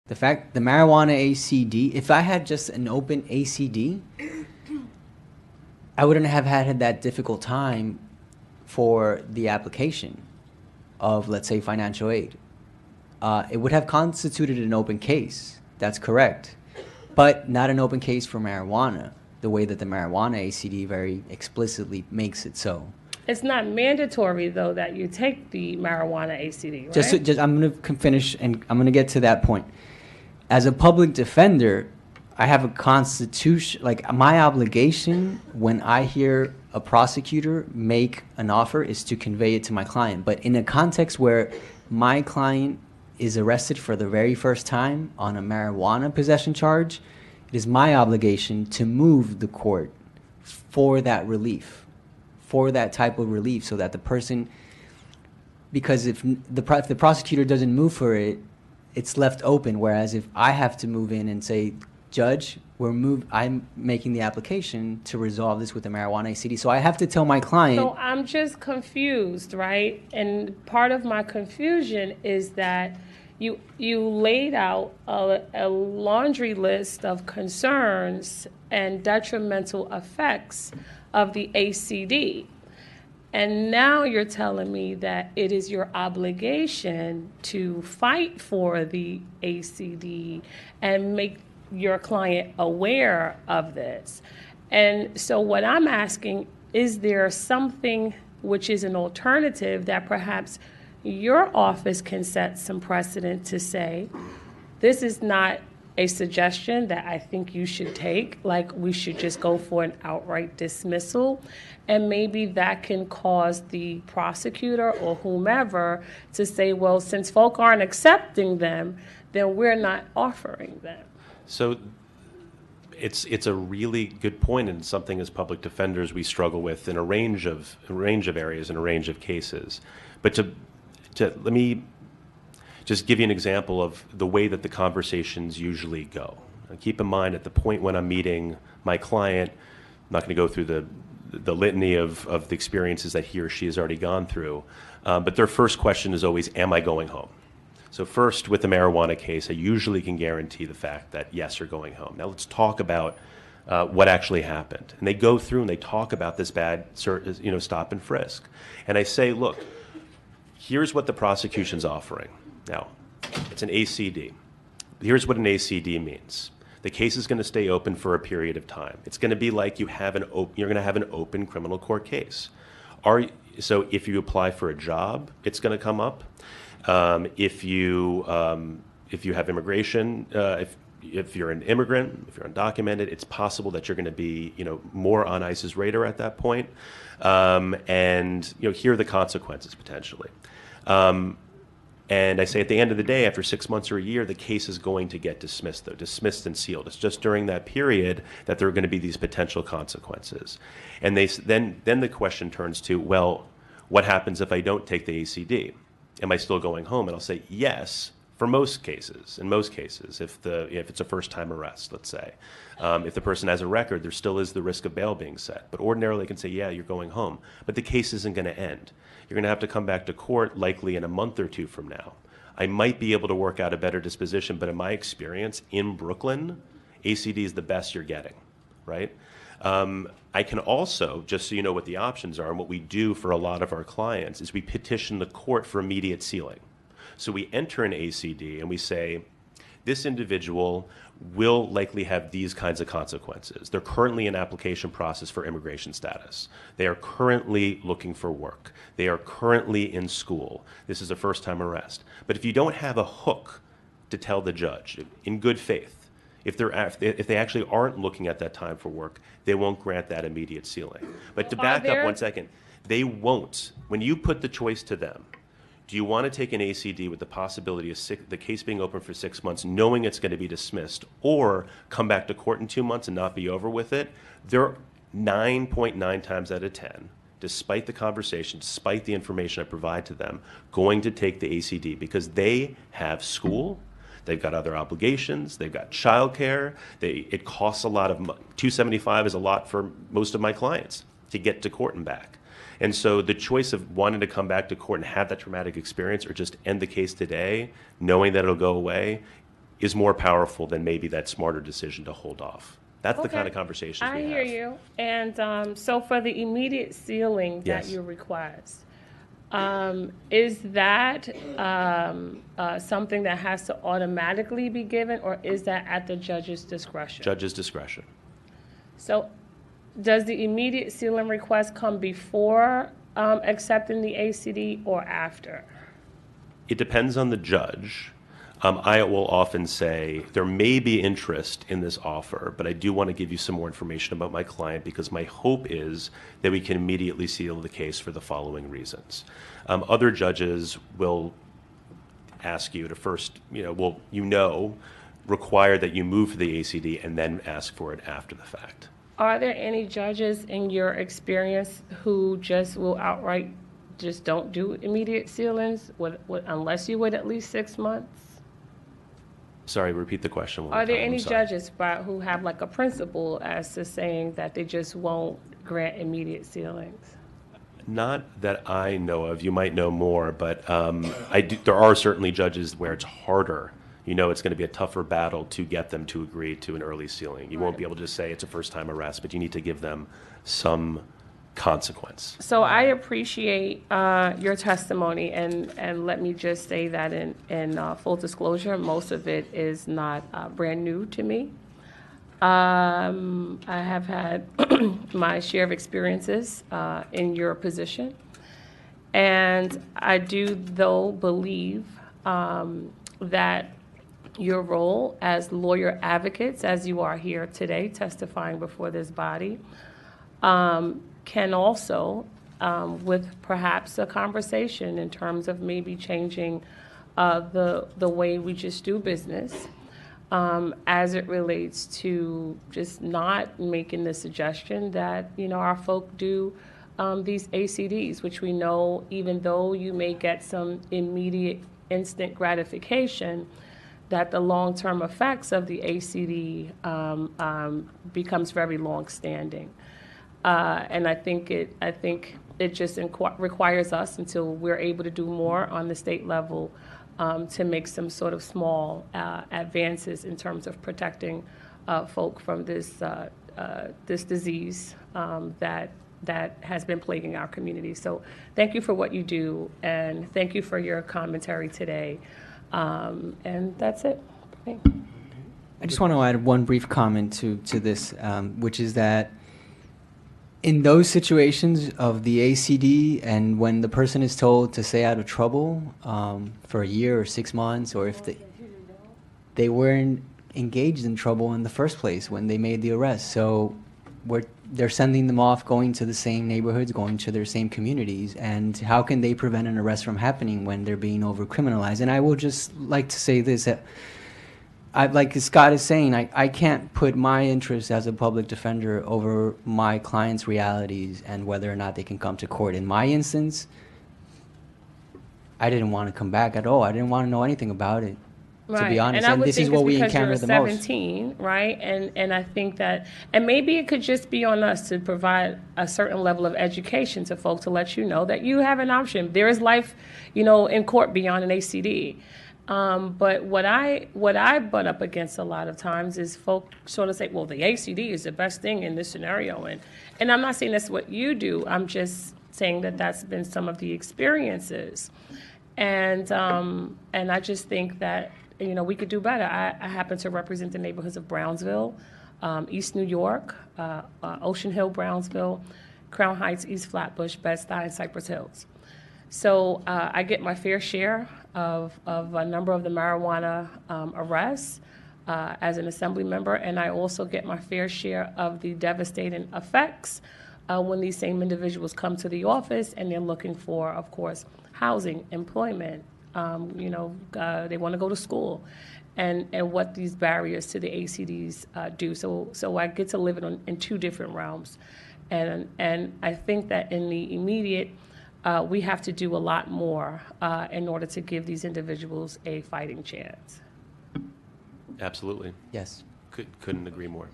The marijuana ACD, if I had just an open ACD, I wouldn't have had that difficult time for the application of, let's say, financial aid. It would have constituted an open case. That's correct. But not an open case for marijuana, the way that the marijuana ACD very explicitly makes it so. It's not mandatory, though, that you take the marijuana ACD, right? Just I'm going to finish, and I'm going to get to that point. As a public defender, I have a constitution, like my obligation when I hear a prosecutor make an offer is to convey it to my client. But in a context where my client is arrested for the very first time on a marijuana possession charge, it is my obligation to move the court for that relief, for that type of relief, so that the person, because if the prosecutor doesn't move for it, it's left open. Whereas if I have to move in and say, Judge, I'm making the application to resolve this with the marijuana ACD. So I have to tell my client. So I'm just confused, right? And part of my confusion is that you laid out a laundry list of concerns and detrimental effects of the ACD. And now you're telling me that it is your obligation to fight for the ACD and make your client aware of this. And so what I'm asking, is there something which is an alternative that perhaps your office can set some precedent to say, this is not a suggestion that I think you should take, like we should just go for an outright dismissal, and maybe that can cause the prosecutor or whomever to say, well, since folk aren't accepting them, then we're not offering them. So it's a really good point, and something as public defenders we struggle with in a range of areas and a range of cases. But to let me just give you an example of the way that the conversations usually go. Now, keep in mind, at the point when I'm meeting my client, I'm not going to go through the litany of the experiences that he or she has already gone through, but their first question is always, am I going home? So first, with the marijuana case, I usually can guarantee the fact that, yes, you're going home. Now let's talk about what actually happened. And they go through and they talk about this bad stop and frisk. And I say, look, here's what the prosecution's offering. Now, it's an ACD. Here's what an ACD means. The case is going to stay open for a period of time. It's going to be like you're going to have an open criminal court case. So if you apply for a job, it's going to come up. If you have immigration, if you're an immigrant, if you're undocumented, it's possible that you're going to be more on ICE's radar at that point, and here are the consequences potentially. And I say at the end of the day, after 6 months or a year, the case is going to get dismissed, though, dismissed and sealed. It's just during that period that there are going to be these potential consequences. And then the question turns to, well, what happens if I don't take the ACD? Am I still going home? And I'll say yes, for most cases. In most cases, if it's a first-time arrest, let's say. If the person has a record, there still is the risk of bail being set. But ordinarily, I can say, yeah, you're going home. But the case isn't going to end. You're going to have to come back to court likely in a month or two from now. I might be able to work out a better disposition, but in my experience in Brooklyn, ACD is the best you're getting, right? I can also, just so you know what the options are, and what we do for a lot of our clients is we petition the court for immediate sealing. So we enter an ACD and we say, this individual will likely have these kinds of consequences. They're currently in application process for immigration status. They are currently looking for work. They are currently in school. This is a first-time arrest. But if you don't have a hook to tell the judge in good faith, if they actually aren't looking at that time for work, they won't grant that immediate sealing. But to back up 1 second, they won't. When you put the choice to them, do you want to take an ACD with the possibility of the case being open for 6 months, knowing it's going to be dismissed, or come back to court in 2 months and not be over with it? They're 9.9 times out of 10, despite the conversation, despite the information I provide to them, going to take the ACD because they have school, they've got other obligations, they've got childcare. It costs a lot of money. $275 is a lot for most of my clients to get to court and back. And so the choice of wanting to come back to court and have that traumatic experience or just end the case today, knowing that it'll go away, is more powerful than maybe that smarter decision to hold off. That's the Okay. kind of conversations we I have. hear you. And so for the immediate sealing that Yes. you request, is that something that has to automatically be given, or is that at the judge's discretion? Judge's discretion. So does the immediate sealing request come before accepting the ACD or after? It depends on the judge. I will often say there may be interest in this offer, but I do want to give you some more information about my client because my hope is that we can immediately seal the case for the following reasons. Other judges will ask you to first, require that you move for the ACD and then ask for it after the fact. Are there any judges in your experience who just will outright just don't do immediate sealings unless you wait at least 6 months? Sorry, repeat the question one more Are there time. I'm any sorry. judges who have like a principle as to saying that they just won't grant immediate sealings? Not that I know of. You might know more, but there are certainly judges where it's harder. It's going to be a tougher battle to get them to agree to an early sealing. You won't be able to just say it's a first-time arrest, but you need to give them some consequence. So I appreciate your testimony, and let me just say that in full disclosure, most of it is not brand new to me. I have had my share of experiences in your position, and I do, though, believe that your role as lawyer advocates, as you are here today testifying before this body, can also, with perhaps a conversation in terms of maybe changing the way we just do business, as it relates to just not making the suggestion that our folk do these ACDs, which we know, even though you may get some immediate instant gratification, that the long-term effects of the ACD becomes very long-standing. And I think it just requires us, until we're able to do more on the state level, to make some sort of small advances in terms of protecting folk from this disease that has been plaguing our community. So thank you for what you do, and thank you for your commentary today. And that's it. Okay. I just want to add one brief comment to this, which is that in those situations of the ACD, and when the person is told to stay out of trouble for a year or 6 months, or if they weren't engaged in trouble in the first place when they made the arrest, so they're sending them off, going to the same neighborhoods, going to their same communities, and how can they prevent an arrest from happening when they're being over-criminalized? And I will just like to say this, that like Scott is saying, I can't put my interest as a public defender over my client's realities and whether or not they can come to court. In my instance, I didn't want to come back at all. I didn't want to know anything about it, to be honest. And this is what we encounter the most. You're 17, right? And I think that, and maybe it could just be on us to provide a certain level of education to folks to let you know that you have an option. There is life, in court beyond an ACD. But what I butt up against a lot of times is folk sort of say, well, the ACD is the best thing in this scenario. And I'm not saying that's what you do. I'm just saying that that's been some of the experiences. And I just think that, we could do better. I happen to represent the neighborhoods of Brownsville, East New York, Ocean Hill, Brownsville, Crown Heights, East Flatbush, Bed-Stuy, and Cypress Hills. So I get my fair share of a number of the marijuana arrests as an assembly member, and I also get my fair share of the devastating effects when these same individuals come to the office and they're looking for, of course, housing, employment, they want to go to school, and what these barriers to the ACDs do. So I get to live it in two different realms. And I think that in the immediate, we have to do a lot more in order to give these individuals a fighting chance. Absolutely. Yes. Couldn't agree more.